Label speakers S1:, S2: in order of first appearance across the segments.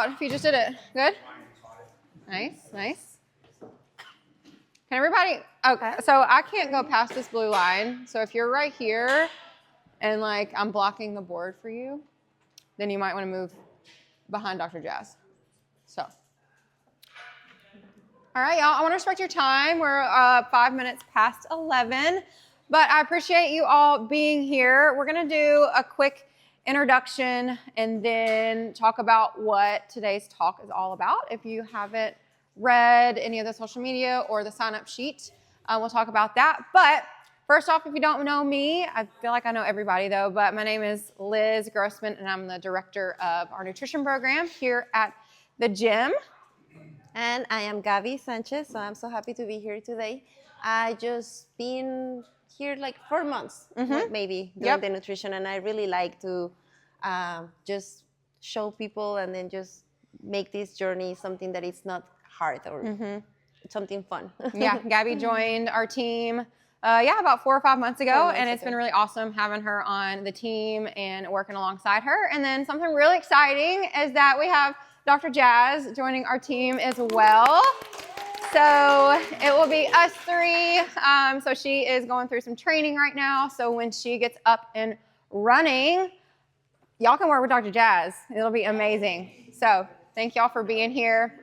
S1: If you just did it. Good? Nice, nice. Can everybody, okay, so I can't go past this blue line. So if you're right here and like I'm blocking the board for you, then you might want to move behind Dr. Jazz. So. All right, y'all, I want to respect your time. We're 5 minutes past 11, but I appreciate you all being here. We're going to do a quick introduction and then talk about what today's talk is all about. If you haven't read any of the social media or the sign-up sheet, we'll talk about that. But first off, if you don't know me, I feel like I know everybody though, but my name is Liz Grossman and I'm the director of our nutrition program here at the gym.
S2: And I am Gaby Sanchez, so I'm so happy to be here today. I just been here like 4 months, maybe, doing the nutrition, and I really like to just show people and then just make this journey something that is not hard or something fun.
S1: Yeah, Gaby joined our team, about 4 or 5 months ago, and it's been really awesome having her on the team and working alongside her. And then something really exciting is that we have Dr. Jazz joining our team as well. So it will be us three. So she is going through some training right now. So when she gets up and running, y'all can work with Dr. Jazz. It'll be amazing. So thank y'all for being here.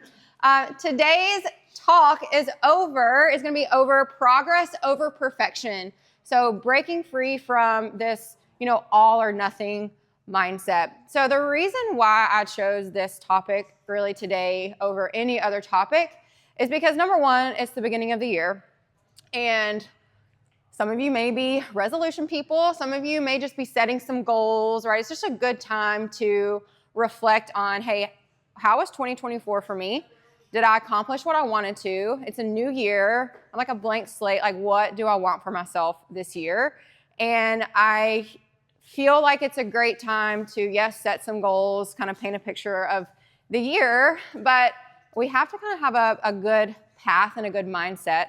S1: Today's talk is going to be over progress over perfection. So breaking free from this, all or nothing mindset. So the reason why I chose this topic really today over any other topic is because number one, it's the beginning of the year. And some of you may be resolution people. Some of you may just be setting some goals, right? It's just a good time to reflect on, hey, how was 2024 for me? Did I accomplish what I wanted to? It's a new year. I'm like a blank slate. Like, what do I want for myself this year? And I feel like it's a great time to, yes, set some goals, kind of paint a picture of the year, but we have to kind of have a good path and a good mindset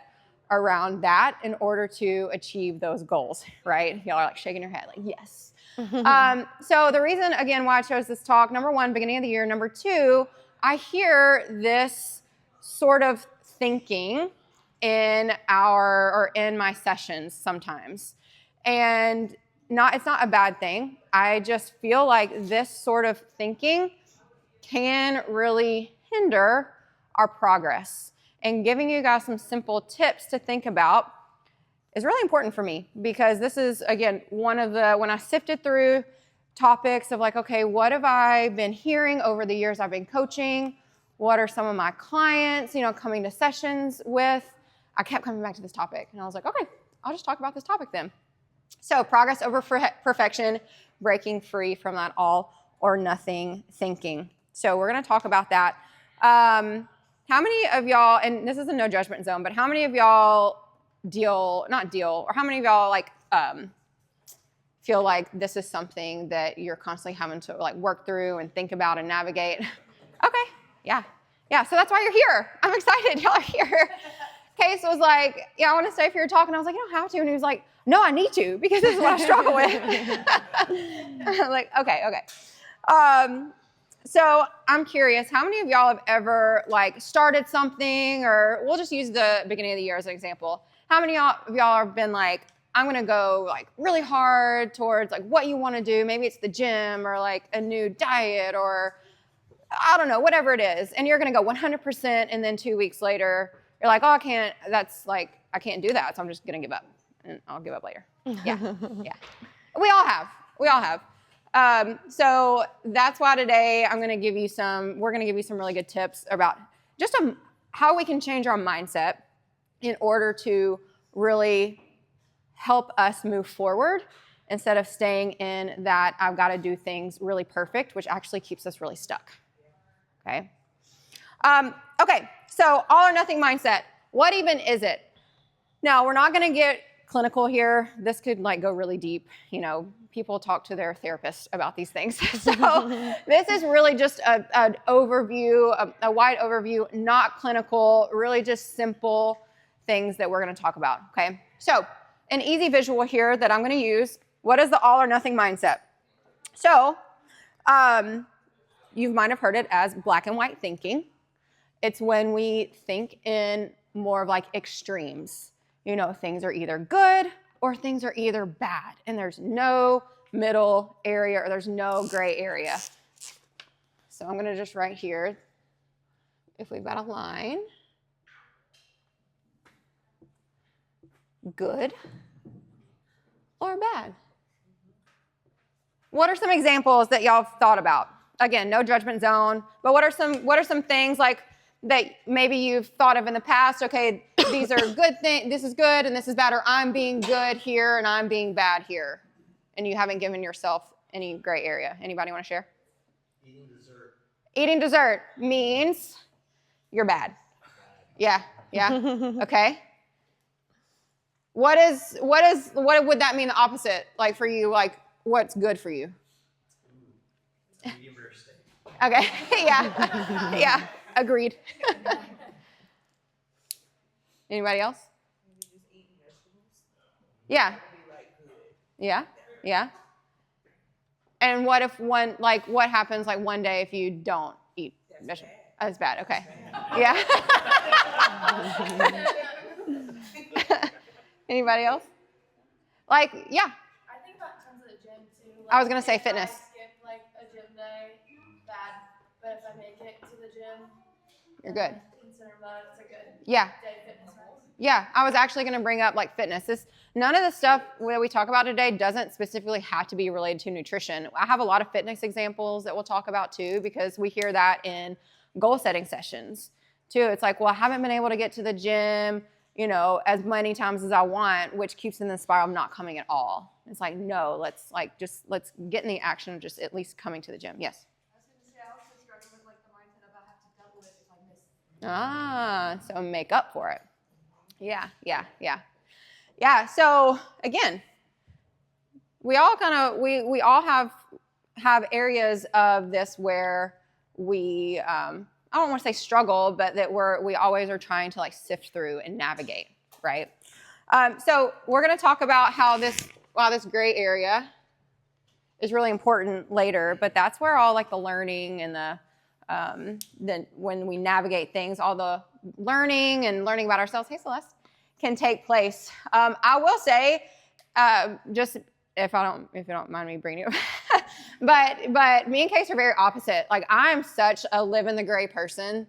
S1: around that in order to achieve those goals, right? Y'all are like shaking your head like, yes. So the reason, again, why I chose this talk, number one, beginning of the year. Number two, I hear this sort of thinking in my sessions sometimes. And it's not a bad thing. I just feel like this sort of thinking can really hinder our progress. And giving you guys some simple tips to think about is really important for me because this is, again, when I sifted through topics of like, okay, what have I been hearing over the years I've been coaching? What are some of my clients, coming to sessions with? I kept coming back to this topic and I was like, okay, I'll just talk about this topic then. So progress over perfection, breaking free from that all or nothing thinking. So we're going to talk about that. How many of y'all, and this is a no judgment zone, but how many of y'all how many of y'all feel like this is something that you're constantly having to like work through and think about and navigate? Okay, yeah. So that's why you're here. I'm excited y'all are here. Case was like, I want to stay for your talk, and I was like, you don't have to, and he was like, no, I need to because this is what I struggle with. I'm like, okay. So I'm curious, how many of y'all have ever like started something, or we'll just use the beginning of the year as an example. How many of y'all have been like, I'm going to go like really hard towards like what you want to do. Maybe it's the gym or like a new diet or I don't know, whatever it is. And you're going to go 100%. And then 2 weeks later, you're like, oh, I can't do that. So I'm just going to give up and I'll give up later. Yeah. We all have. So that's why today we're going to give you some really good tips about just how we can change our mindset in order to really help us move forward instead of staying in that I've got to do things really perfect, which actually keeps us really stuck. Okay. So all or nothing mindset. What even is it? Now, we're not going to get clinical here. This could like go really deep. People talk to their therapist about these things. So this is really just an overview, a wide overview, not clinical, really just simple things that we're going to talk about. Okay. So an easy visual here that I'm going to use. What is the all or nothing mindset? So you might have heard it as black and white thinking. It's when we think in more of like extremes. Things are either good or things are either bad, and there's no middle area or there's no gray area. So I'm going to just write here, if we've got a line, good or bad. What are some examples that y'all have thought about? Again, no judgment zone, but what are some things like that maybe you've thought of in the past? Okay, these are good things, this is good and this is bad, or I'm being good here and I'm being bad here, and you haven't given yourself any gray area. Anybody want to share?
S3: Eating dessert.
S1: Eating dessert means you're bad. Yeah. Okay. What would that mean the opposite? Like for you, like what's good for you?
S3: It's a medium rare steak.
S1: Okay. Yeah. Agreed. Anybody else?
S4: Maybe just eating vegetables.
S1: Yeah.
S4: Be like good.
S1: Yeah. And what happens like one day if you don't eat vegetables? That's bad. Okay. Yeah. Anybody else? Like, yeah.
S5: I think about in terms of the gym too.
S1: I was gonna say fitness.
S5: If I skip like a gym day, bad. But if I make it to the gym,
S1: You're good.
S5: consider that it's a good
S1: Yeah.
S5: day fitness-wise.
S1: Yeah, I was actually going to bring up like fitness. None of the stuff that we talk about today doesn't specifically have to be related to nutrition. I have a lot of fitness examples that we'll talk about too, because we hear that in goal setting sessions too. It's like, well, I haven't been able to get to the gym, as many times as I want, which keeps in the spiral of not coming at all. It's like, no, let's get in the action of just at least coming to the gym. Yes.
S5: I was going to say, I also struggle with like the mindset of I have to double it if I miss.
S1: So make up for it. Yeah. So again, we all we all have areas of this where we, I don't want to say struggle, but that we always are trying to like sift through and navigate, right? So we're going to talk about how this gray area is really important later, but that's where all like the learning and then when we navigate things, all the learning about ourselves, hey Celeste, can take place. I will say, just if you don't mind me bringing it up, but me and Case are very opposite. Like I'm such a live in the gray person.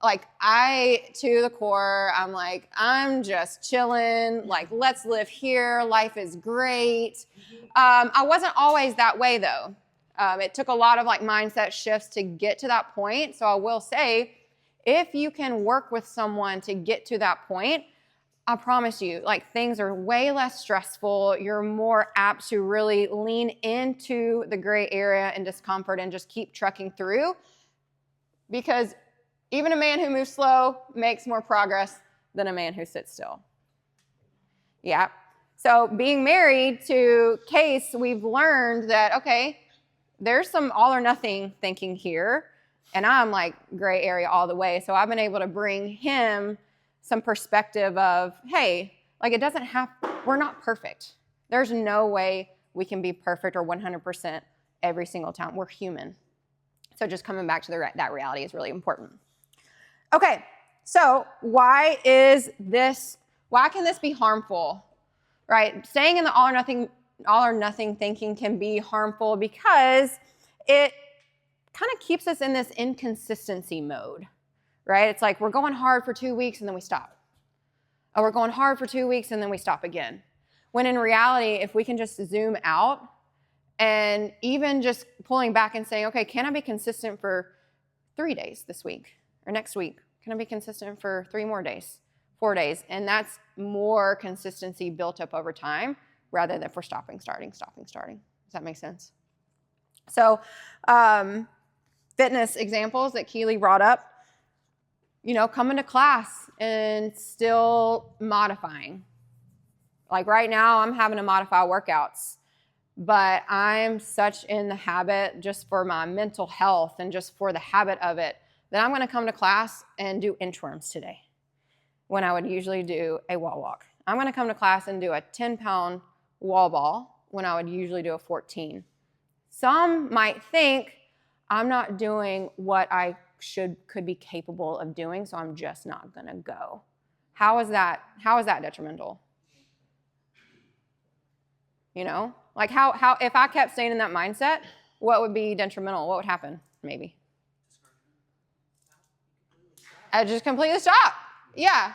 S1: Like to the core, I'm just chilling. Like let's live here. Life is great. I wasn't always that way though. It took a lot of like mindset shifts to get to that point. So I will say, if you can work with someone to get to that point, I promise you, like things are way less stressful. You're more apt to really lean into the gray area and discomfort and just keep trucking through, because even a man who moves slow makes more progress than a man who sits still. Yeah. So being married to Case, we've learned that, okay, there's some all or nothing thinking here, and I'm like gray area all the way. So I've been able to bring him some perspective of, hey, like we're not perfect. There's no way we can be perfect or 100% every single time. We're human. So just coming back to that reality is really important. Okay, so why can this be harmful, right? Staying in the all or nothing thinking can be harmful because it kind of keeps us in this inconsistency mode, right? It's like we're going hard for 2 weeks and then we stop. Or we're going hard for 2 weeks and then we stop again. When in reality, if we can just zoom out and even just pulling back and saying, okay, can I be consistent for 3 days this week or next week? Can I be consistent for 3 more days, 4 days? And that's more consistency built up over time rather than for stopping, starting. Does that make sense? So fitness examples that Keely brought up, coming to class and still modifying. Like right now, I'm having to modify workouts, but I'm such in the habit just for my mental health and just for the habit of it that I'm going to come to class and do inchworms today when I would usually do a wall walk. I'm going to come to class and do a 10-pound wall ball when I would usually do a 14. Some might think I'm not doing what I could be capable of doing, so I'm just not gonna go. How is that detrimental? You know, like how if I kept staying in that mindset, what would be detrimental? What would happen? Maybe I just completely stop. Yeah.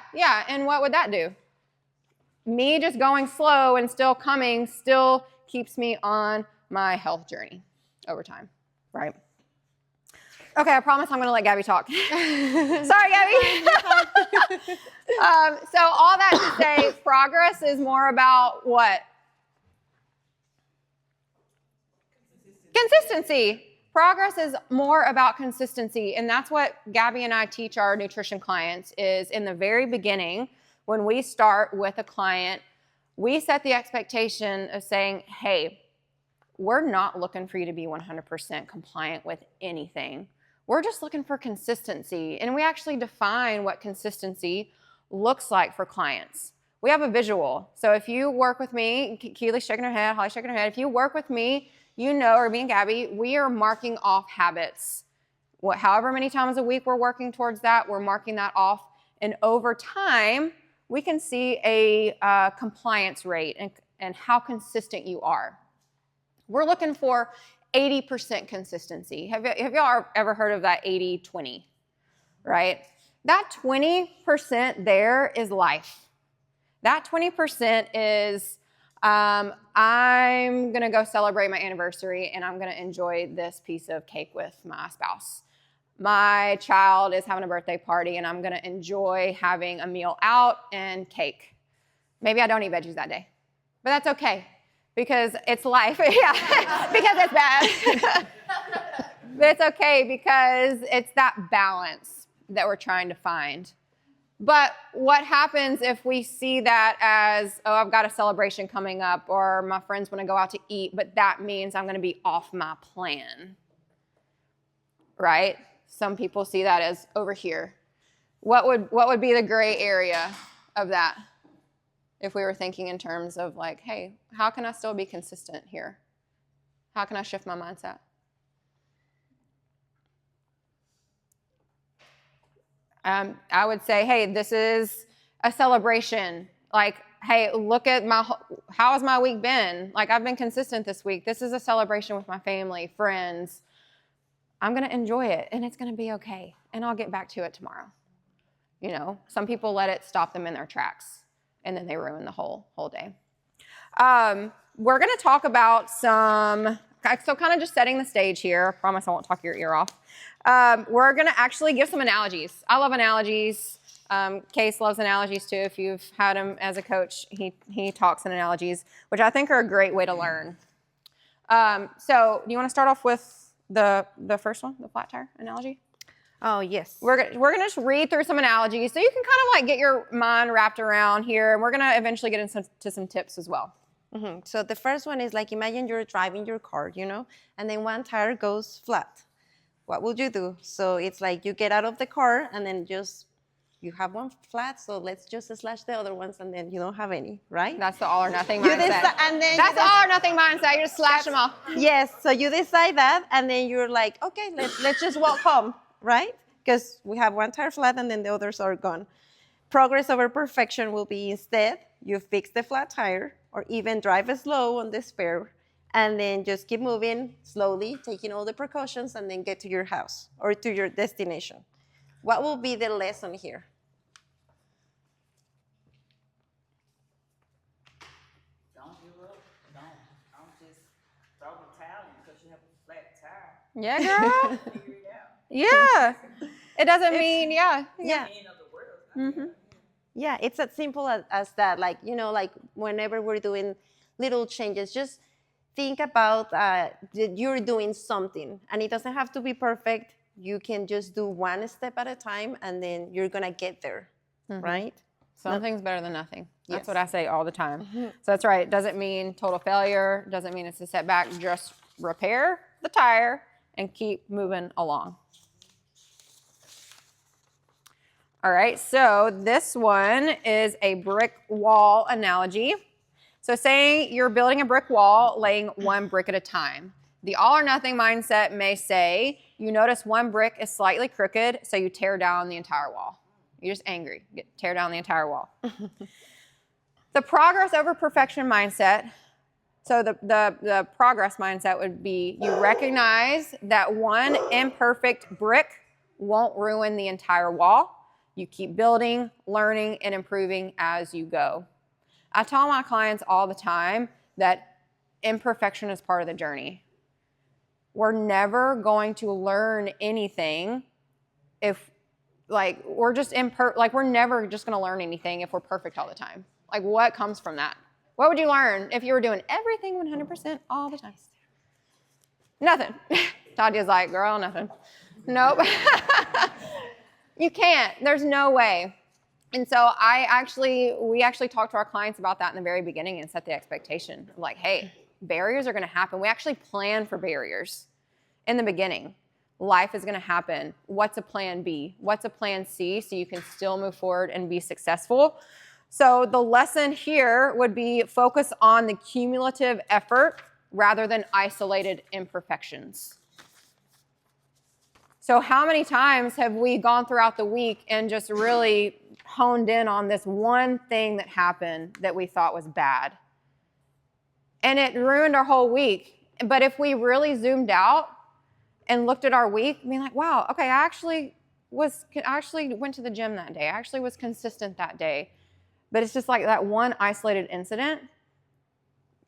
S1: And what would that do? Me just going slow and still coming still keeps me on my health journey over time, right? Okay, I promise I'm going to let Gaby talk. Sorry, Gaby. So all that to say, progress is more about what? Consistency. Progress is more about consistency, and that's what Gaby and I teach our nutrition clients is in the very beginning, when we start with a client, we set the expectation of saying, hey, we're not looking for you to be 100% compliant with anything. We're just looking for consistency, and we actually define what consistency looks like for clients. We have a visual. So if you work with me, Keely's shaking her head, Holly's shaking her head. If you work with me, you know, or me and Gaby, we are marking off habits. However many times a week we're working towards that, we're marking that off. And over time, we can see a compliance rate and how consistent you are. We're looking for 80% consistency. Have y'all ever heard of that 80-20, right? That 20% there is life. That 20% is I'm going to go celebrate my anniversary and I'm going to enjoy this piece of cake with my spouse. My child is having a birthday party and I'm going to enjoy having a meal out and cake. Maybe I don't eat veggies that day, but that's okay because it's life. Yeah, because it's bad. But it's okay because it's that balance that we're trying to find. But what happens if we see that as, oh, I've got a celebration coming up or my friends want to go out to eat, but that means I'm going to be off my plan, right? Some people see that as over here. What would be the gray area of that if we were thinking in terms of like, hey, how can I still be consistent here? How can I shift my mindset? I would say, hey, this is a celebration. Like, hey, look at how has my week been? Like, I've been consistent this week. This is a celebration with my family, friends. I'm going to enjoy it, and it's going to be okay, and I'll get back to it tomorrow. You know, some people let it stop them in their tracks, and then they ruin the whole day. We're going to talk about so kind of just setting the stage here. I promise I won't talk your ear off. We're going to actually give some analogies. I love analogies. Case loves analogies too. If you've had him as a coach, he talks in analogies, which I think are a great way to learn. So do you want to start off with the first one, the flat tire analogy?
S2: Oh, yes.
S1: We're going to just read through some analogies so you can kind of like get your mind wrapped around here, and we're going to eventually get into some tips as well.
S2: Mm-hmm. So the first one is like, imagine you're driving your car, you know, and then one tire goes flat. What would you do? So it's like you get out of the car and then you have one flat, so let's just slash the other ones and then you don't have any, right?
S1: That's the all or nothing mindset. That's the all or nothing mindset. You just slash them off.
S2: Yes, so you decide that and then you're like, okay, let's just walk home, right? Because we have one tire flat and then the others are gone. Progress over perfection will be instead you fix the flat tire or even drive it slow on the spare and then just keep moving slowly, taking all the precautions, and then get to your house or to your destination. What will be the lesson here?
S6: Don't give up. Don't just throw the towel in because you have a flat tire.
S1: Yeah, girl.
S6: Figure it out.
S1: Yeah. It doesn't mean, yeah.
S2: Yeah.
S6: End of the world.
S1: Mm-hmm.
S2: Yeah, it's as simple as that. Like, you know, like whenever we're doing little changes, just think about that you're doing something and it doesn't have to be perfect. You can just do one step at a time and then you're going to get there, right?
S1: Something's better than nothing. That's
S2: Yes.
S1: what I say all the time. So that's right. It doesn't mean total failure. Doesn't mean it's a setback. Just repair the tire and keep moving along. All right, so this one is a brick wall analogy. So say you're building a brick wall, laying one brick at a time. The all or nothing mindset may say, you notice one brick is slightly crooked, so you tear down the entire wall. You're just angry. Tear down the entire wall. The progress over perfection mindset. So the progress mindset would be you recognize that one imperfect brick won't ruin the entire wall. You keep building, learning, and improving as you go. I tell my clients all the time that imperfection is part of the journey. We're never going to learn anything if, like, we're never just going to learn anything if we're perfect all the time. Like, what comes from that? What would you learn if you were doing everything 100% all the time? Nothing. Tatia's like, girl, nothing. Nope. You can't. There's no way. And so we actually talked to our clients about that in the very beginning and set the expectation. Like, hey, barriers are going to happen. We actually plan for barriers in the beginning. Life is going to happen. What's a plan B? What's a plan C so you can still move forward and be successful? So the lesson here would be focus on the cumulative effort rather than isolated imperfections. So how many times have we gone throughout the week and just really honed in on this one thing that happened that we thought was bad? And it ruined our whole week. But if we really zoomed out and looked at our week, being like, wow, okay, I actually went to the gym that day. I actually was consistent that day. But it's just like that one isolated incident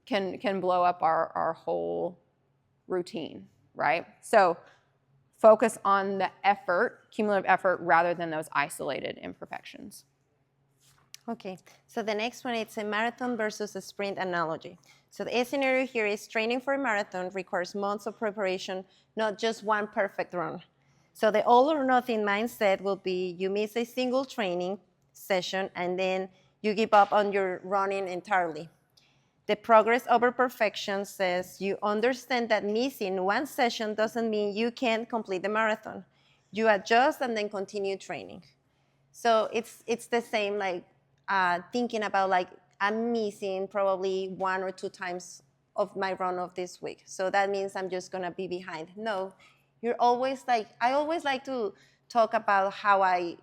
S1: can blow up our whole routine, right? So focus on the effort, cumulative effort, rather than those isolated imperfections.
S2: Okay, so the next one, it's a marathon versus a sprint analogy. So the scenario here is training for a marathon requires months of preparation, not just one perfect run. So the all or nothing mindset will be you miss a single training session and then you give up on your running entirely. The progress over perfection says you understand that missing one session doesn't mean you can't complete the marathon. You adjust and then continue training. So it's the same, like thinking about like I'm missing probably 1 or 2 times of my run of this week. So that means I'm just gonna be behind. No, you're always like, I always like to talk about how I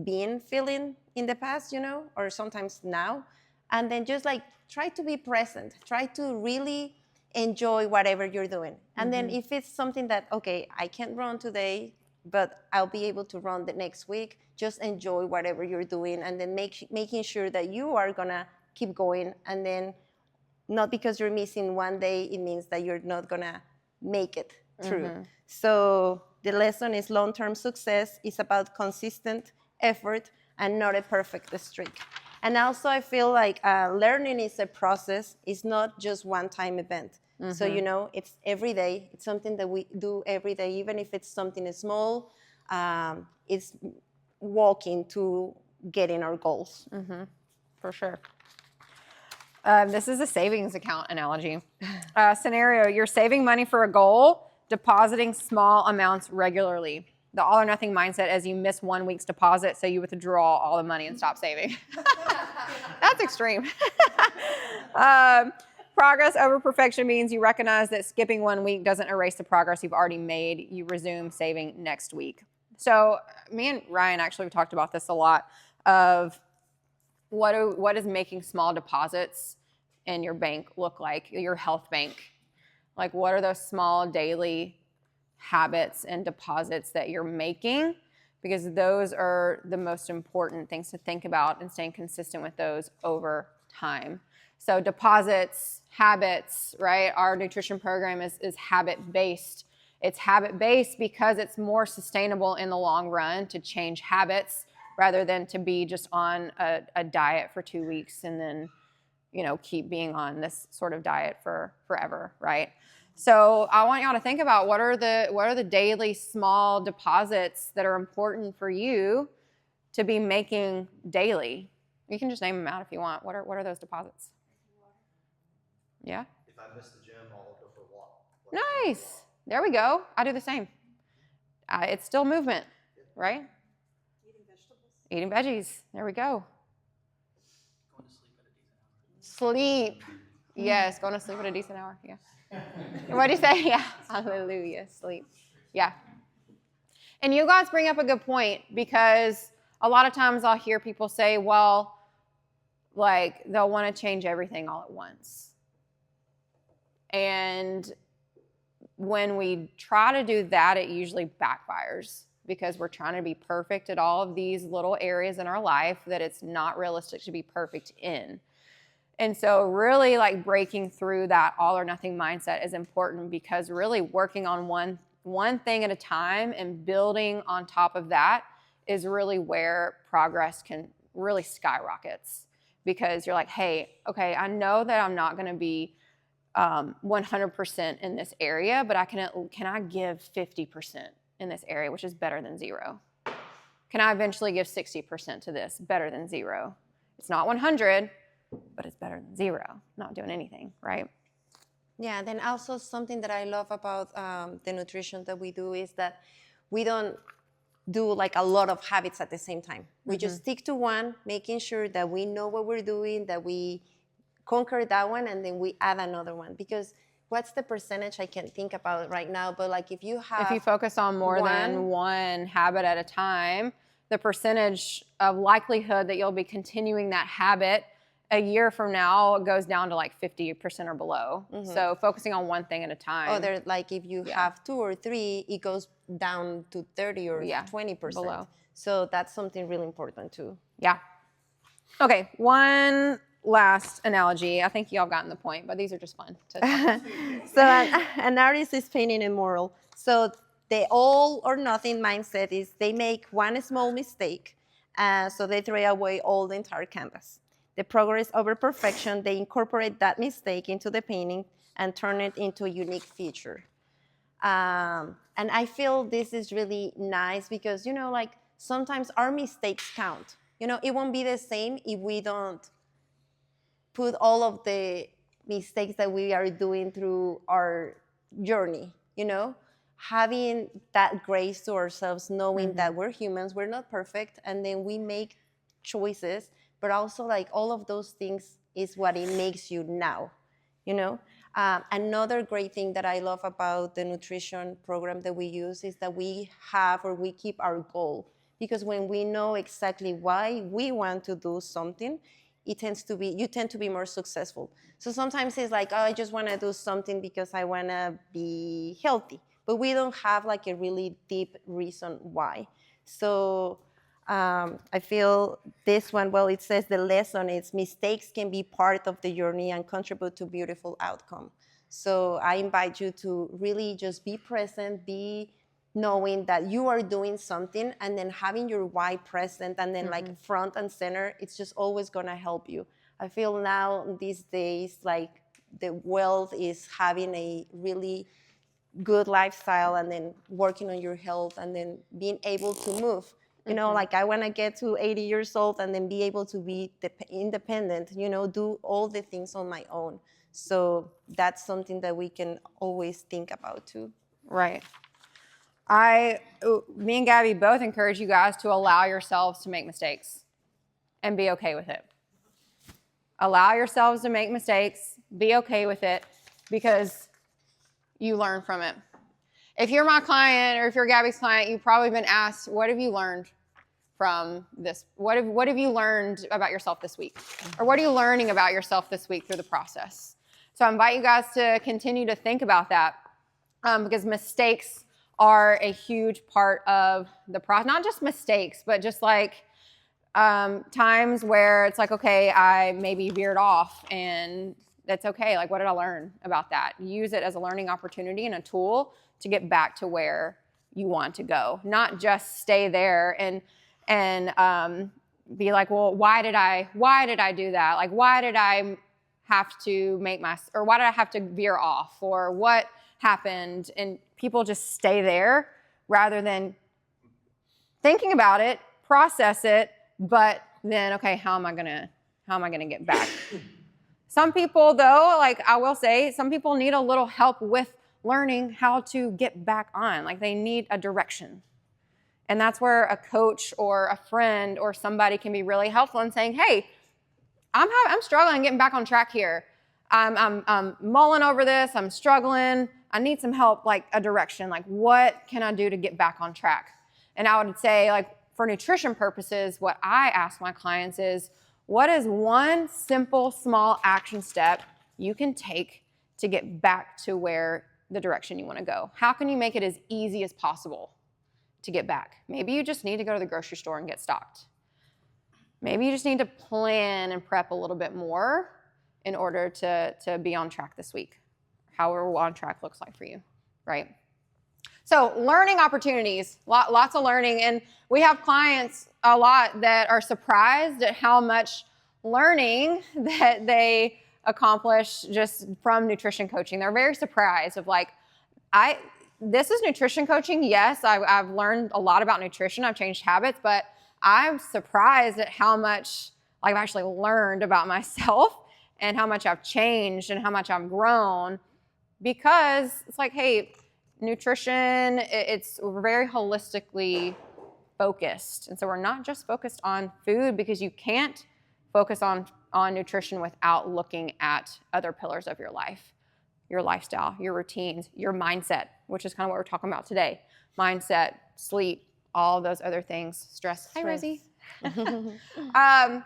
S2: been feeling in the past, or sometimes now, and then just like try to be present, try to really enjoy whatever you're doing. And then if it's something that, okay, I can't run today, but I'll be able to run the next week, just enjoy whatever you're doing and then making sure that you are gonna keep going. And then not because you're missing one day, it means that you're not gonna make it through. So the lesson is long-term success is about consistent effort and not a perfect streak. And also I feel like learning is a process. It's not just one-time event. So, it's every day. It's something that we do every day, even if it's something small. It's walking to getting our goals.
S1: For sure. This is a savings account analogy. Scenario, you're saving money for a goal, depositing small amounts regularly. The all or nothing mindset is you miss 1 week's deposit, so you withdraw all the money and stop saving. That's extreme. Progress over perfection means you recognize that skipping 1 week doesn't erase the progress you've already made. You resume saving next week. So me and Ryan actually talked about this a lot of what does making small deposits in your bank look like, your health bank? Like what are those small daily habits and deposits that you're making? Because those are the most important things to think about and staying consistent with those over time. So deposits, habits, right? Our nutrition program is habit-based. It's habit-based because it's more sustainable in the long run to change habits rather than to be just on a diet for 2 weeks and then, keep being on this sort of diet for forever, right? So I want y'all to think about what are the daily small deposits that are important for you to be making daily. You can just name them out if you want. What are those deposits? Yeah.
S3: If I miss the gym, I'll go for a walk.
S1: Nice. There we go. I do the same. It's still movement, right?
S4: Eating vegetables.
S1: Eating veggies. There we go.
S3: Going to sleep at a decent hour.
S1: Sleep. Yes, going to sleep at a decent hour. Yeah. What do you say? Yeah. Hallelujah. Sleep. Yeah. And you guys bring up a good point, because a lot of times I'll hear people say, well, like they'll want to change everything all at once. And when we try to do that, it usually backfires, because we're trying to be perfect at all of these little areas in our life that it's not realistic to be perfect in. And so really like breaking through that all or nothing mindset is important, because really working on one thing at a time and building on top of that is really where progress can really skyrockets, because you're like, hey, okay, I know that I'm not going to be 100% in this area, but can I give 50% in this area, which is better than 0? Can I eventually give 60% to this? Better than 0. It's not 100, but it's better than 0, not doing anything, right?
S2: Yeah, then also something that I love about the nutrition that we do is that we don't do like a lot of habits at the same time. We just stick to one, making sure that we know what we're doing, that we conquer that one, and then we add another one. Because what's the percentage? I can't think about it right now, but like if you
S1: focus on more than one habit at a time, the percentage of likelihood that you'll be continuing that habit a year from now goes down to like 50% or below. So focusing on one thing at a time.
S2: Like if you have 2 or 3, it goes down to 30 or 20%
S1: below.
S2: So that's something really important too.
S1: Yeah. Okay, one last analogy. I think y'all gotten the point, but these are just fun.
S2: So an artist is painting a mural. So the all or nothing mindset is they make one small mistake, so they throw away all the entire canvas. The progress over perfection, they incorporate that mistake into the painting and turn it into a unique feature. And I feel this is really nice because, you know, like sometimes our mistakes count. You know, it won't be the same if we don't put all of the mistakes that we are doing through our journey, you know? Having that grace to ourselves, knowing that we're humans, we're not perfect, and then we make choices, but also like all of those things is what it makes you now, you know? Another great thing that I love about the nutrition program that we use is that we keep our goal. Because when we know exactly why we want to do something, you tend to be more successful. So sometimes it's like, oh, I just want to do something because I want to be healthy. But we don't have like a really deep reason why. So I feel this one, well, it says the lesson is mistakes can be part of the journey and contribute to beautiful outcome. So I invite you to really just be present, be knowing that you are doing something, and then having your why present, and then like front and center, it's just always gonna help you. I feel now these days, like the wealth is having a really good lifestyle and then working on your health and then being able to move. You know, like I want to get to 80 years old and then be able to be independent, you know, do all the things on my own. So that's something that we can always think about too.
S1: Right. Me and Gabby both encourage you guys to allow yourselves to make mistakes and be okay with it. Allow yourselves to make mistakes, be okay with it, because you learn from it. If you're my client or if you're Gabby's client, you've probably been asked, what have you learned from this? What have you learned about yourself this week? Or what are you learning about yourself this week through the process? So I invite you guys to continue to think about that, because mistakes are a huge part of the process. Not just mistakes, but just like times where it's like, okay, I maybe veered off, and that's okay. Like, what did I learn about that? Use it as a learning opportunity and a tool to get back to where you want to go. Not just stay there and be like, well, why did I do that? Like, why did I have to or why did I have to veer off? Or what happened? And people just stay there rather than thinking about it, process it, but then, okay, how am I gonna get back? Some people, though, like I will say, some people need a little help with learning how to get back on. Like they need a direction. And that's where a coach or a friend or somebody can be really helpful in saying, hey, I'm struggling getting back on track here. I'm mulling over this. I'm struggling. I need some help, like a direction. Like, what can I do to get back on track? And I would say, like, for nutrition purposes, what I ask my clients is, what is one simple, small action step you can take to get back to where the direction you want to go? How can you make it as easy as possible to get back? Maybe you just need to go to the grocery store and get stocked. Maybe you just need to plan and prep a little bit more in order to be on track this week, however on track looks like for you, right? So learning opportunities, lots of learning. And we have clients a lot that are surprised at how much learning that they accomplish just from nutrition coaching. They're very surprised of like, this is nutrition coaching. Yes, I've learned a lot about nutrition. I've changed habits, but I'm surprised at how much I've actually learned about myself and how much I've changed and how much I've grown, because it's like, hey, nutrition, it's very holistically focused. And so we're not just focused on food, because you can't focus on nutrition without looking at other pillars of your life, your lifestyle, your routines, your mindset, which is kind of what we're talking about today. Mindset, sleep, all of those other things, stress. Hi, Rosie. How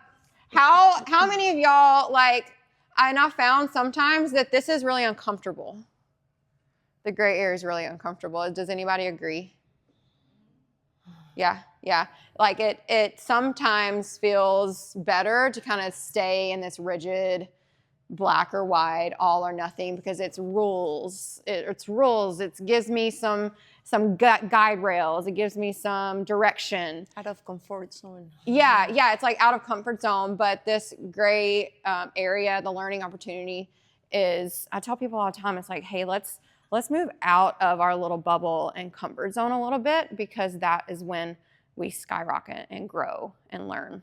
S1: many of y'all, like, and I found sometimes that this is really uncomfortable. The gray area is really uncomfortable. Does anybody agree? Yeah. Like it sometimes feels better to kind of stay in this rigid black or white, all or nothing, because it's rules. It's rules. It gives me some guide rails. It gives me some direction.
S2: Out of comfort zone.
S1: Yeah. It's like out of comfort zone. But this gray area, the learning opportunity is, I tell people all the time, it's like, hey, let's move out of our little bubble and comfort zone a little bit, because that is when we skyrocket and grow and learn.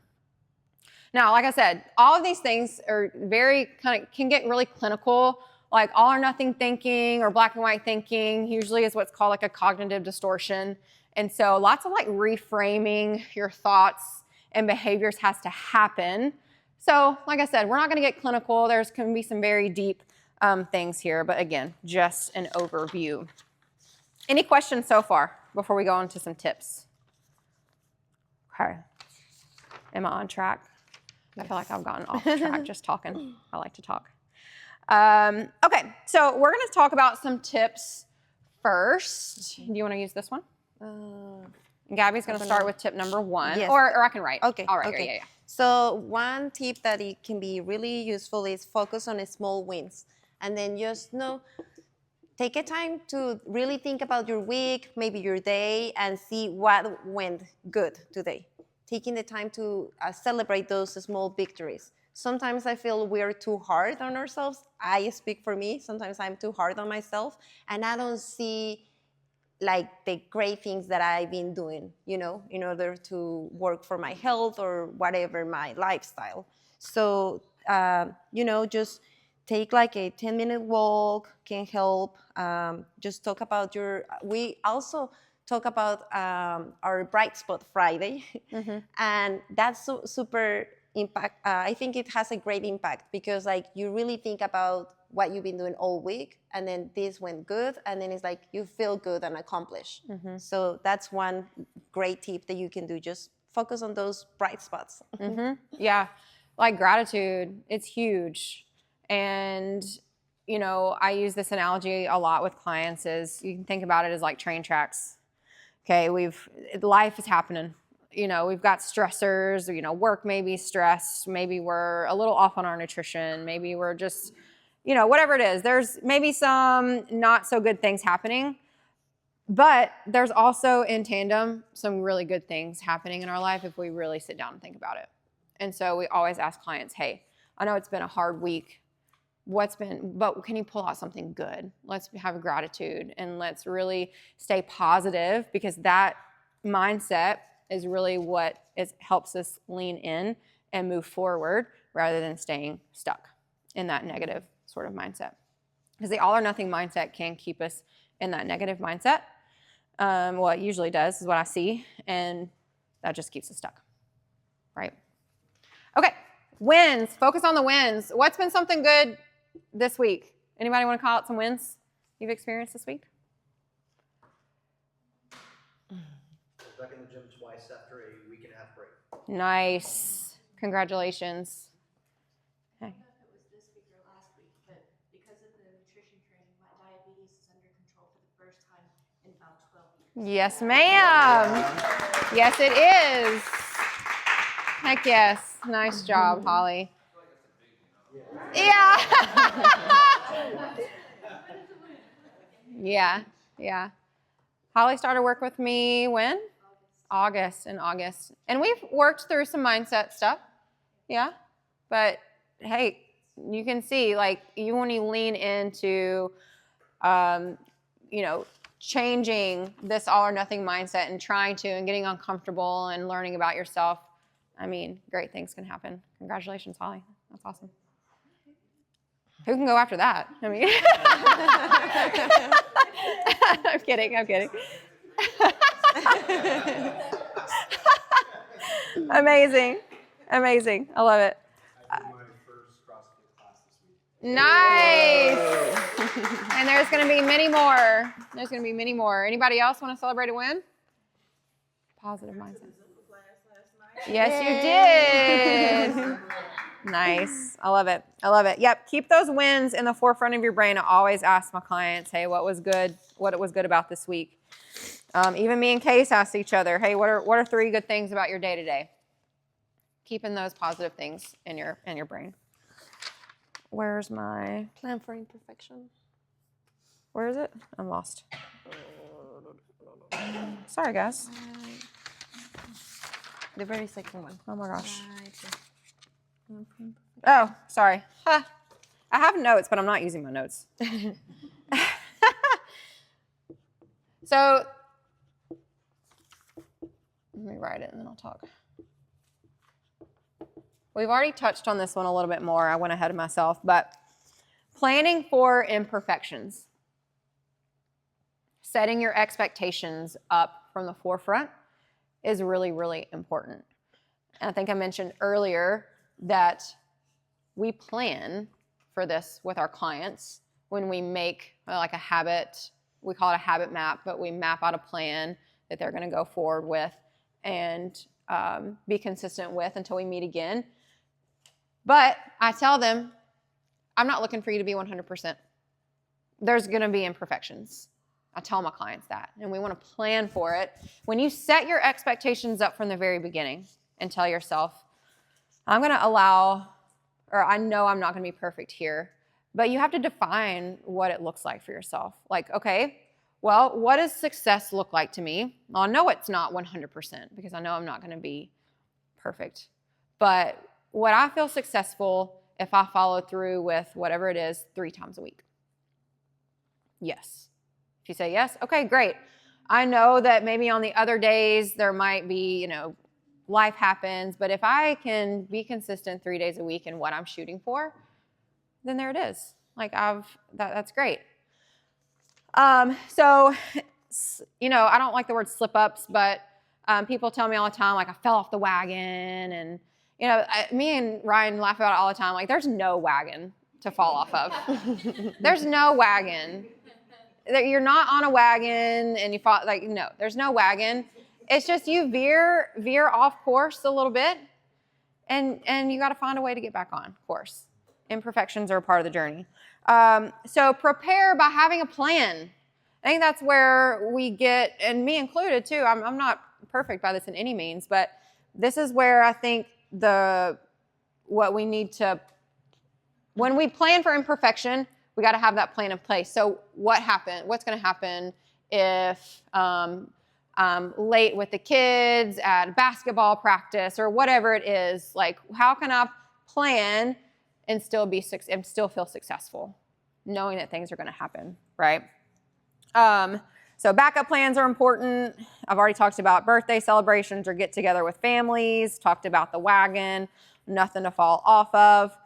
S1: Now, like I said, all of these things are can get really clinical, like all or nothing thinking or black and white thinking usually is what's called like a cognitive distortion. And so lots of like reframing your thoughts and behaviors has to happen. So like I said, we're not going to get clinical. There's going to be some very deep things here, but again, just an overview. Any questions so far before we go into some tips? Okay. Am I on track? I feel like I've gotten off track just talking. I like to talk. Okay, so we're going to talk about some tips first. Do you want to use this one? Gabby's going to start with tip number 1,
S2: yes.
S1: or I can write.
S2: Okay.
S1: All right.
S2: Okay.
S1: Yeah.
S2: So one tip that it can be really useful is focus on small wins, and then just take a time to really think about your week, maybe your day, and see what went good today. Taking the time to celebrate those small victories. Sometimes I feel we're too hard on ourselves. I speak for me. Sometimes I'm too hard on myself, and I don't see like the great things that I've been doing, in order to work for my health or whatever my lifestyle. So, just take like a 10-minute walk can help. Just talk about we also talk about our Bright Spot Friday. Mm-hmm. And that's super impact. I think it has a great impact, because like you really think about what you've been doing all week, and then this went good, and then it's like you feel good and accomplished. Mm-hmm. So that's one great tip that you can do. Just focus on those bright spots.
S1: Mm-hmm. Yeah, like gratitude, it's huge. And I use this analogy a lot with clients. Is you can think about it as like train tracks. Okay, life is happening. We've got stressors. Work may be stressed. Maybe we're a little off on our nutrition. Maybe we're just, whatever it is. There's maybe some not so good things happening, but there's also in tandem some really good things happening in our life if we really sit down and think about it. And so we always ask clients, hey, I know it's been a hard week. But can you pull out something good? Let's have gratitude, and let's really stay positive, because that mindset is really what helps us lean in and move forward rather than staying stuck in that negative sort of mindset. Because the all or nothing mindset can keep us in that negative mindset. It usually does, is what I see, and that just keeps us stuck, right? Okay, wins. Focus on the wins. What's been something good this week? Anybody want to call out some wins you've experienced this week?
S3: Back in the week and a half break.
S1: Nice. Congratulations.
S5: I don't know if it was this week or last week, but because of the nutrition training, my diabetes is under control for the first time in about 12 years.
S1: Yes, ma'am. Yes, it is. Heck yes. Nice job, Holly. Yeah. Yeah. Holly started work with me when? August. In August. And we've worked through some mindset stuff. Yeah. But hey, you can see, like, when you lean into, changing this all or nothing mindset and trying to and getting uncomfortable and learning about yourself, I mean, great things can happen. Congratulations, Holly. That's awesome. Who can go after that? I mean, I'm kidding. Amazing. I love it.
S3: I did my first CrossFit class this week.
S1: Nice. And there's going to be many more. Anybody else want to celebrate a win? Positive mindset. Yes, you did. Nice. I love it. Yep. Keep those wins in the forefront of your brain. I always ask my clients, hey, what was good about this week? Even me and Case ask each other, hey, what are 3 good things about your day today? Keeping those positive things in your brain. Where's my
S2: Plan for imperfection.
S1: Where is it? I'm lost. Sorry, guys.
S2: The very second one.
S1: Oh my gosh. Oh, sorry. Huh. I have notes, but I'm not using my notes. So, let me write it and then I'll talk. We've already touched on this one a little bit more. I went ahead of myself, but planning for imperfections. Setting your expectations up from the forefront is really, really important. And I think I mentioned earlier that we plan for this with our clients when we make like a habit. We call it a habit map, but we map out a plan that they're going to go forward with and be consistent with until we meet again. But I tell them, I'm not looking for you to be 100%. There's going to be imperfections. I tell my clients that, and we want to plan for it. When you set your expectations up from the very beginning and tell yourself, I'm going to allow, or I know I'm not going to be perfect here, but you have to define what it looks like for yourself. Like, okay, well, what does success look like to me? Well, I know it's not 100% because I know I'm not going to be perfect. But would I feel successful if I followed through with whatever it is 3 times a week? Yes. If you say yes, okay, great. I know that maybe on the other days there might be, life happens, but if I can be consistent 3 days a week in what I'm shooting for, then there it is. Like that's great. So, I don't like the word slip ups, but people tell me all the time, like I fell off the wagon, and me and Ryan laugh about it all the time. Like there's no wagon to fall off of. There's no wagon. You're not on a wagon and you fall, no, there's no wagon. It's just you veer off course a little bit and you got to find a way to get back on course. Imperfections are a part of the journey. So prepare by having a plan. I think that's where we get, and me included too, I'm not perfect by this in any means, but this is where I think what we need to, when we plan for imperfection, we got to have that plan in place. So what's going to happen if I'm late with the kids at basketball practice or whatever it is? Like, how can I plan and still feel successful, knowing that things are going to happen, right? So backup plans are important. I've already talked about birthday celebrations or get together with families, talked about the wagon, nothing to fall off of.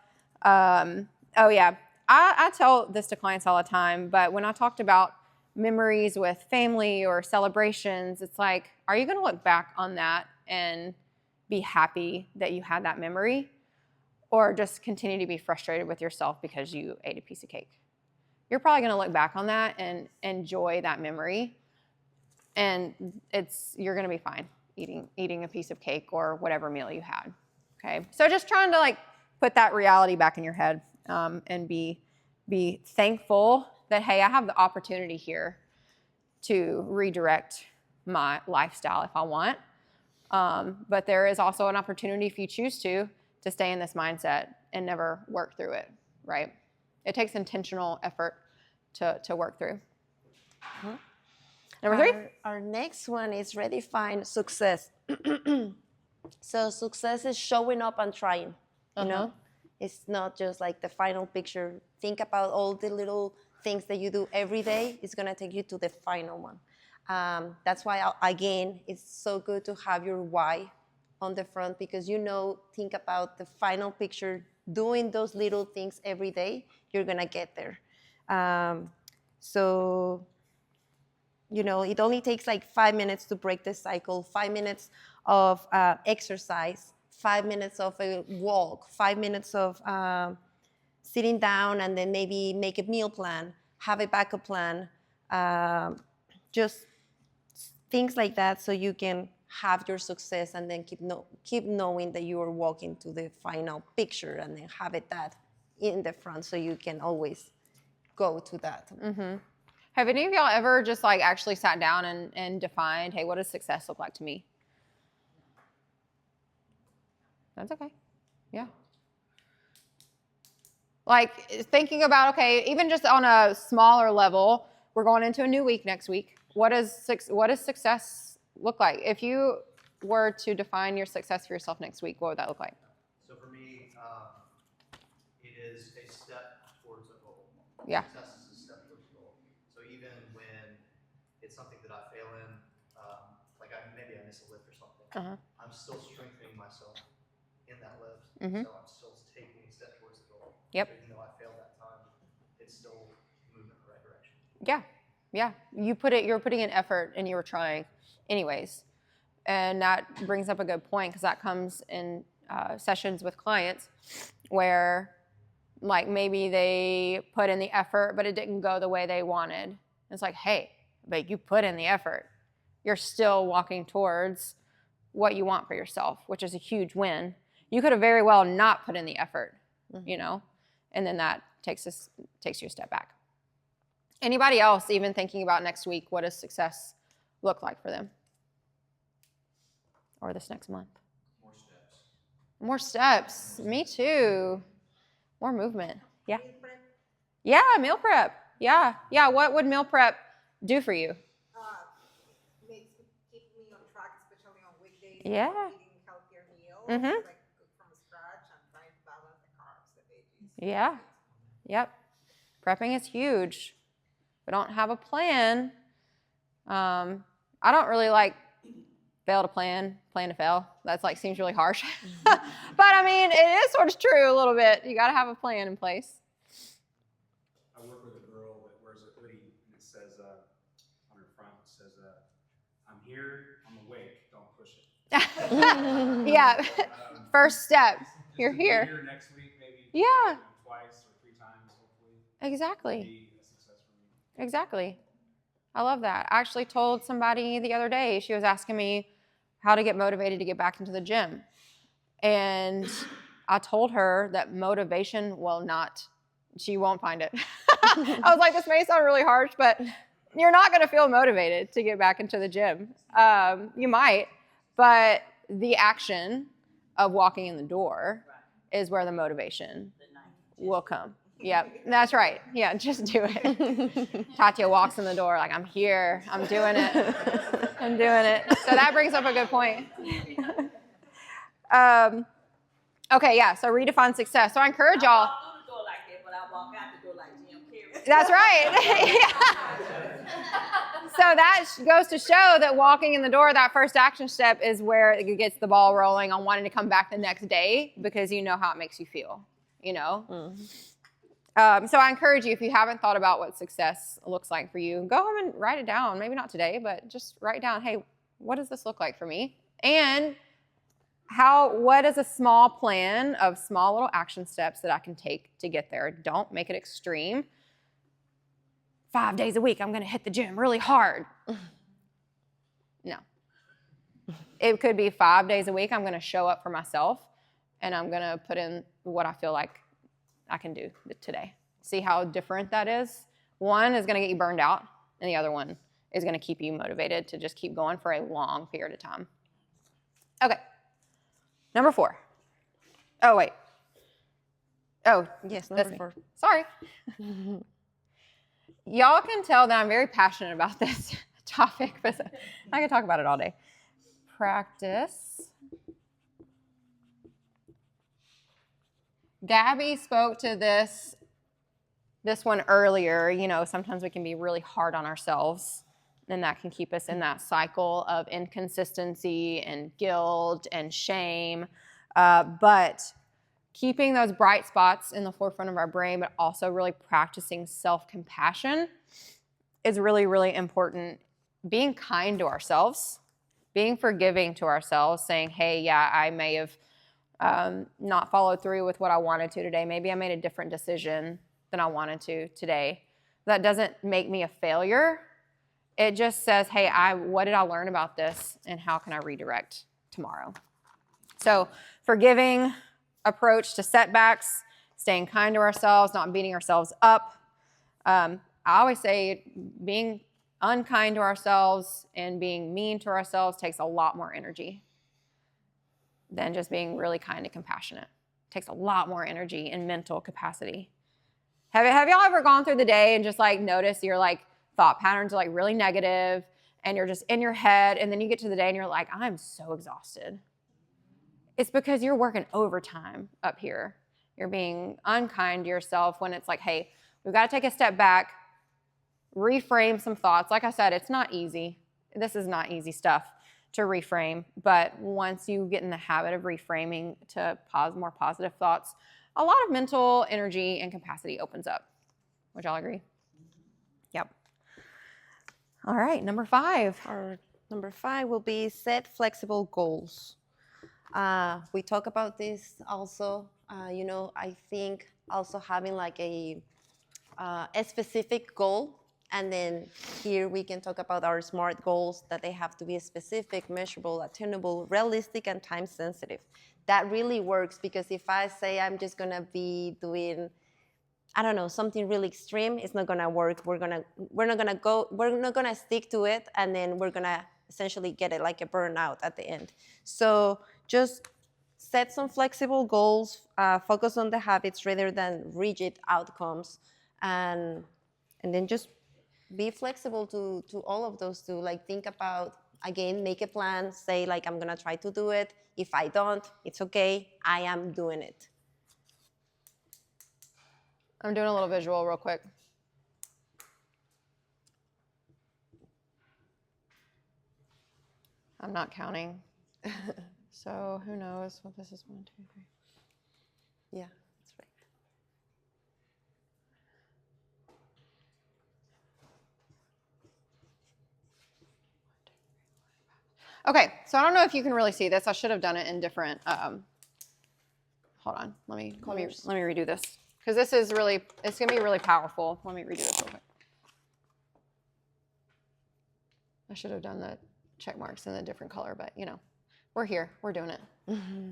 S1: Oh yeah, I tell this to clients all the time, but when I talked about memories with family or celebrations, it's like, are you going to look back on that and be happy that you had that memory, or just continue to be frustrated with yourself because you ate a piece of cake? You're probably going to look back on that and enjoy that memory, and you're going to be fine. eating a piece of cake or whatever meal you had. Okay, so just trying to like put that reality back in your head and be thankful that, hey, I have the opportunity here to redirect my lifestyle if I want. But there is also an opportunity, if you choose to stay in this mindset and never work through it, right? It takes intentional effort to work through.
S2: Uh-huh.
S1: Number 3?
S2: Our next one is redefine success. So success is showing up and trying, you know? It's not just like the final picture. Think about all the little things that you do every day. It's gonna take you to the final one. That's why, again, it's so good to have your why on the front, because think about the final picture, doing those little things every day, you're gonna get there. So, it only takes like 5 minutes to break the cycle, 5 minutes of exercise, 5 minutes of a walk, 5 minutes of sitting down and then maybe make a meal plan, have a backup plan, just things like that, so you can have your success and then keep knowing that you are walking to the final picture, and then have it that in the front so you can always go to that.
S1: Mm-hmm. Have any of y'all ever just like actually sat down and defined, hey, what does success look like to me? That's okay. Yeah. Like thinking about, okay, even just on a smaller level, we're going into a new week next week. What does success look like? If you were to define your success for yourself next week, what would that look like?
S3: So for me, it is a step towards a goal.
S1: Yeah.
S3: Success is a step towards a goal. So even when it's something that I fail in, like maybe I miss a lift or something, I'm still strengthening myself in that lift. So I'm still taking a step towards the goal.
S1: Yep.
S3: So even though I failed that time, it's still moving in the right direction.
S1: Yeah. Yeah. You're putting in effort and you were trying anyways. And that brings up a good point, because that comes in sessions with clients where like maybe they put in the effort, but it didn't go the way they wanted. It's like, hey, but you put in the effort. You're still walking towards what you want for yourself, which is a huge win. You could have very well not put in the effort, and then that takes you a step back. Anybody else even thinking about next week, what does success look like for them? Or this next month?
S3: More steps.
S1: More steps. Me too. More movement. Yeah.
S4: Meal prep,
S1: Yeah, meal prep. Yeah. Yeah. What would meal prep do for you?
S4: keep me on track, especially on weekdays.
S1: Yeah.
S4: Eating healthier meals,
S1: Mhm.
S4: like cook from scratch and trying to balance the carbs, the veggies.
S1: Yeah. Yep. Prepping is huge. We don't have a plan. I don't really like fail to plan to fail. That's like seems really harsh. But I mean, it is sort of true a little bit. You got to have a plan in place.
S3: I work with a girl that wears a hoodie and it says on her front, it says, I'm here, I'm awake, don't push it.
S1: Yeah. First step.
S3: Just
S1: You're
S3: to be
S1: here.
S3: here next week, maybe
S1: Yeah.
S3: Twice or 3 times, hopefully.
S1: Exactly.
S3: Be a success for me.
S1: Exactly. I love that. I actually told somebody the other day, she was asking me how to get motivated to get back into the gym. And I told her that motivation she won't find it. I was like, this may sound really harsh, but you're not going to feel motivated to get back into the gym. You might, but the action of walking in the door is where the motivation will come. Yep, that's right. Yeah, just do it. Tatya walks in the door like, I'm here. I'm doing it. I'm doing it. So that brings up a good point. Okay, yeah, so redefine success. So I encourage y'all.
S6: I walk through the door like that, but I walk out the door like Jim Carrey.
S1: That's right. So that goes to show that walking in the door, that first action step, is where it gets the ball rolling on wanting to come back the next day, because you know how it makes you feel, So I encourage you, if you haven't thought about what success looks like for you, go home and write it down. Maybe not today, but just write down, hey, what does this look like for me? And what is a small plan of small little action steps that I can take to get there? Don't make it extreme. 5 days a week, I'm going to hit the gym really hard. No. It could be 5 days a week. I'm going to show up for myself, and I'm going to put in what I feel like I can do today. See how different that is? One is going to get you burned out, and the other one is going to keep you motivated to just keep going for a long period of time. Okay. Number 4. Oh, wait. Oh,
S2: Yes,
S1: that's
S2: number
S1: me.
S2: 4.
S1: Sorry. Y'all can tell that I'm very passionate about this topic, but I could talk about it all day. Practice. Gaby spoke to this one earlier. You know, sometimes we can be really hard on ourselves, and that can keep us in that cycle of inconsistency and guilt and shame. But keeping those bright spots in the forefront of our brain, but also really practicing self-compassion is really, really important. Being kind to ourselves, being forgiving to ourselves, saying, hey, yeah, I may have not followed through with what I wanted to today. Maybe I made a different decision than I wanted to today. That doesn't make me a failure. It just says, hey, what did I learn about this, and how can I redirect tomorrow? So forgiving approach to setbacks, staying kind to ourselves, not beating ourselves up. I always say being unkind to ourselves and being mean to ourselves takes a lot more energy than just being really kind and compassionate. It takes a lot more energy and mental capacity. Have y'all ever gone through the day and just like noticed your like thought patterns are like really negative and you're just in your head, and then you get to the day and you're like, I'm so exhausted. It's because you're working overtime up here. You're being unkind to yourself when it's like, hey, we've got to take a step back, reframe some thoughts. Like I said, it's not easy. This is not easy stuff to reframe. But once you get in the habit of reframing to more positive thoughts, a lot of mental energy and capacity opens up. Would y'all agree? Yep. All right, number 5.
S2: Our number 5 will be set flexible goals. We talk about this also. I think also having like a specific goal, and then here we can talk about our SMART goals, that they have to be specific, measurable, attainable, realistic, and time sensitive. That really works, because if I say I'm just gonna be doing, I don't know, something really extreme, it's not gonna work. We're not gonna stick to it, and then we're gonna essentially get it like a burnout at the end. So just set some flexible goals, focus on the habits rather than rigid outcomes, and then just be flexible to all of those two. Like think about, again, make a plan, say like I'm gonna try to do it. If I don't, it's okay, I am doing it.
S1: I'm doing a little visual real quick. I'm not counting. So who knows what this is? 1, 2, 3.
S2: Yeah, that's right.
S1: Okay, so I don't know if you can really see this. I should have done it in different. Hold on, let me redo this, because this is really, it's gonna be really powerful. Let me redo this real quick. I should have done the check marks in a different color, but you know, we're here, we're doing it.
S2: Mm-hmm.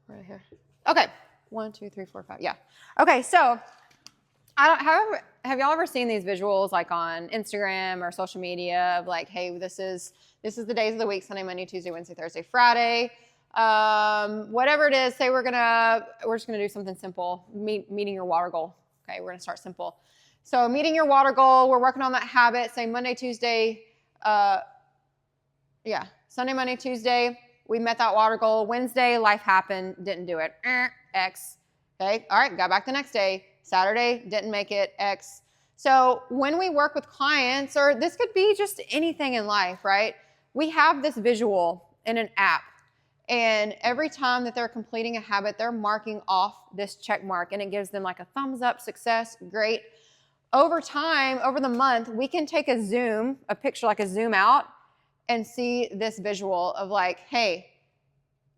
S1: Right here. Okay, 1, 2, 3, 4, 5. Yeah. Okay, so have y'all ever seen these visuals like on Instagram or social media of like, hey, this is the days of the week: Sunday, Monday, Tuesday, Wednesday, Thursday, Friday. Whatever it is, say we're just gonna do something simple, meeting your water goal. Okay, we're gonna start simple. So meeting your water goal, we're working on that habit. Say Monday, Tuesday, Sunday, Monday, Tuesday, we met that water goal. Wednesday, life happened, didn't do it. X. Okay, all right, got back the next day. Saturday, didn't make it, X. So when we work with clients, or this could be just anything in life, right? We have this visual in an app, and every time that they're completing a habit, they're marking off this check mark, and it gives them like a thumbs up, success, great. Over time, over the month, we can take a picture, like a zoom out, and see this visual of like, hey,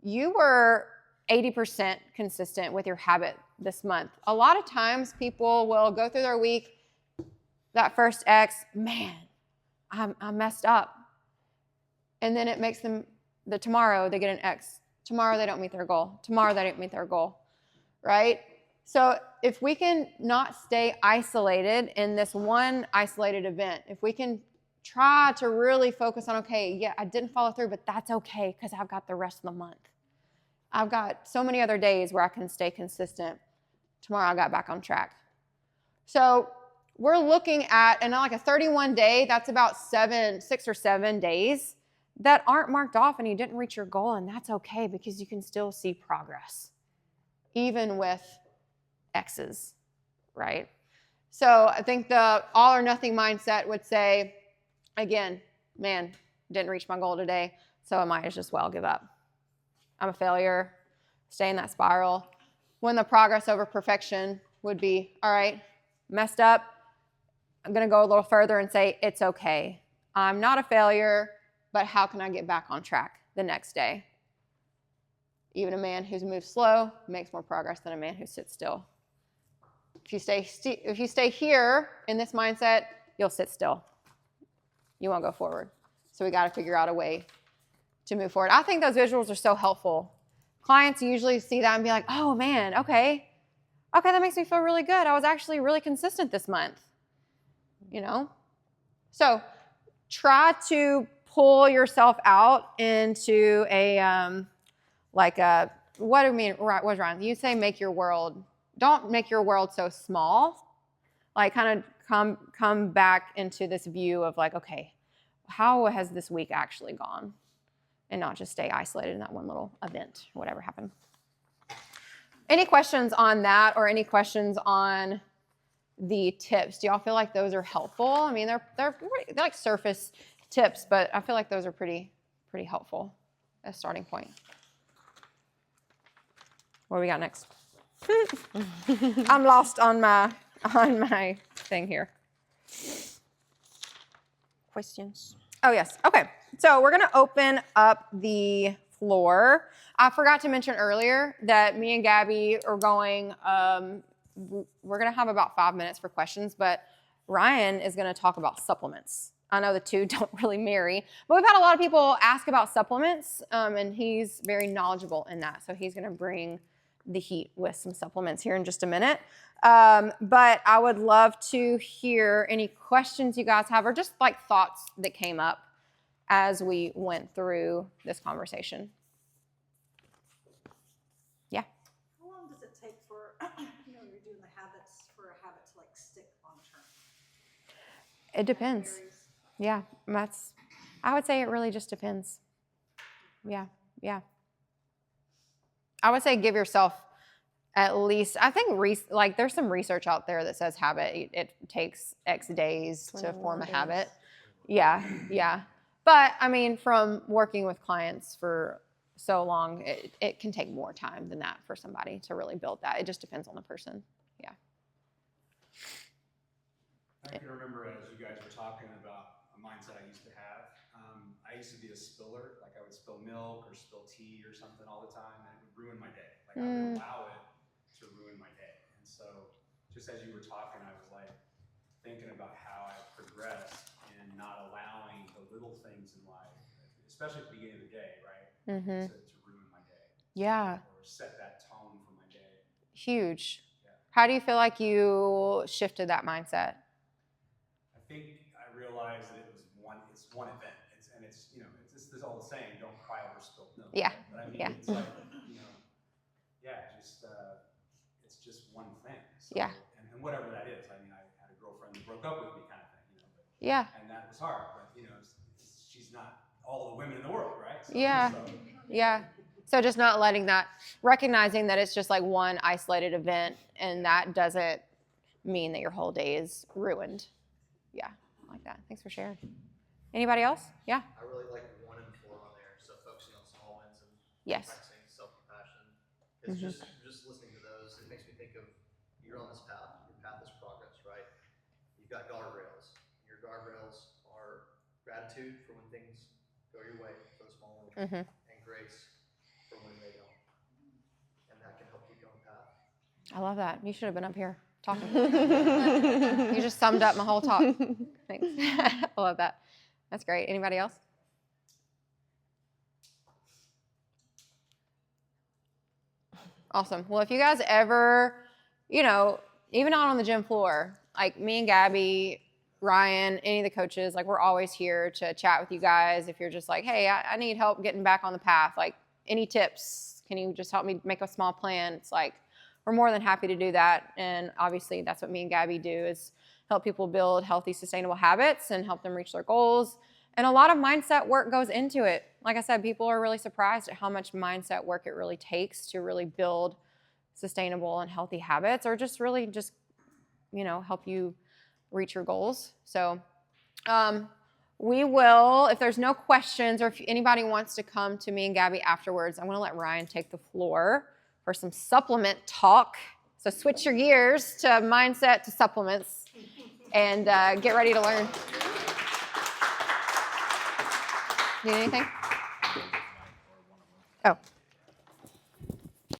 S1: you were 80% consistent with your habit this month. A lot of times people will go through their week, that first X, man, I messed up. And then it makes them, tomorrow they get an X. Tomorrow they don't meet their goal. Tomorrow they don't meet their goal, right? So if we can not stay isolated in this one isolated event, if we can try to really focus on, okay, yeah, I didn't follow through, but that's okay because I've got the rest of the month. I've got so many other days where I can stay consistent. Tomorrow I got back on track. So we're looking at, and like a 31-day, that's about 6 or 7 days that aren't marked off and you didn't reach your goal, and that's okay because you can still see progress, even with X's, right? So I think the all or nothing mindset would say, again, man, didn't reach my goal today, so I might as well give up. I'm a failure, stay in that spiral. When the progress over perfection would be, all right, messed up, I'm going to go a little further and say, it's okay. I'm not a failure, but how can I get back on track the next day? Even a man who's moved slow makes more progress than a man who sits still. If you stay here in this mindset, you'll sit still. You won't go forward. So we got to figure out a way to move forward. I think those visuals are so helpful. Clients usually see that and be like, oh man, okay, that makes me feel really good. I was actually really consistent this month, you know? So try to pull yourself out into what do you mean, what's wrong? You say don't make your world so small. Like kind of come back into this view of like, okay, how has this week actually gone? And not just stay isolated in that one little event, whatever happened. Any questions on that or any questions on the tips? Do y'all feel like those are helpful? I mean, they're like surface tips, but I feel like those are pretty helpful as a starting point. What do we got next? I'm lost on my thing here. Questions? Oh, yes. Okay. So we're going to open up the floor. I forgot to mention earlier that me and Gaby are going, we're going to have about 5 minutes for questions, but Ryan is going to talk about supplements. I know the two don't really marry, but we've had a lot of people ask about supplements, and he's very knowledgeable in that. So he's going to bring the heat with some supplements here in just a minute. But I would love to hear any questions you guys have or just like thoughts that came up as we went through this conversation. Yeah.
S7: How long does it take for, you're doing the habits for a habit to like stick long term?
S1: It depends. Yeah, I would say it really just depends. Yeah. I would say give yourself at least, I think there's some research out there that says it takes X days to form a habit. Yeah. But I mean, from working with clients for so long, it can take more time than that for somebody to really build that. It just depends on the person. Yeah.
S8: I can remember as you guys were talking about a mindset I used to have. I used to be a spiller, like I would spill milk or spill tea or something all the time, and it would ruin my day. Like I would allow it to ruin my day. And so just as you were talking, I was like thinking about how I progressed in not allowing the little things in life, especially at the beginning of the day, right? To ruin my day.
S1: Yeah.
S8: Or set that tone for my day.
S1: Huge.
S8: Yeah.
S1: How do you feel like you shifted that mindset?
S8: I think I realized that it's one event. It's this old saying, don't cry over spilled milk.
S1: Yeah.
S8: Right? But I mean,
S1: Yeah.
S8: it's like, it's just one thing. So,
S1: yeah.
S8: And whatever that is. I mean, I had a girlfriend that broke up with me kind of thing,
S1: yeah.
S8: And that was hard, but she's not all the women in the world, right? So,
S1: Yeah. So just not recognizing that it's just like one isolated event and that doesn't mean that your whole day is ruined. Yeah, I like that. Thanks for sharing. Anybody else? Yeah.
S3: I really like 1 and 4 on there. So focusing on small wins and
S1: Yes.
S3: practicing self-compassion. It's just listening to those. It makes me think of you're on this path. Your path is progress, right? You've got guardrails. Your guardrails are gratitude for when things go your way for the small wins, and grace for when they don't. And that can help keep you on the path.
S1: I love that. You should have been up here. talking. You just summed up my whole talk. Thanks. I love that. That's great. Anybody else? Awesome. Well, if you guys ever, even out on the gym floor, like me and Gabby, Ryan, any of the coaches, like we're always here to chat with you guys. If you're just like, hey, I need help getting back on the path, like any tips? Can you just help me make a small plan? It's like, we're more than happy to do that. And obviously that's what me and Gabby do, is help people build healthy, sustainable habits and help them reach their goals. And a lot of mindset work goes into it. Like I said, people are really surprised at how much mindset work it really takes to really build sustainable and healthy habits, or just really help you reach your goals. So we will, if there's no questions or if anybody wants to come to me and Gabby afterwards, I'm going to let Ryan take the floor for some supplement talk. So switch your gears to mindset to supplements and get ready to learn. Need anything? Oh.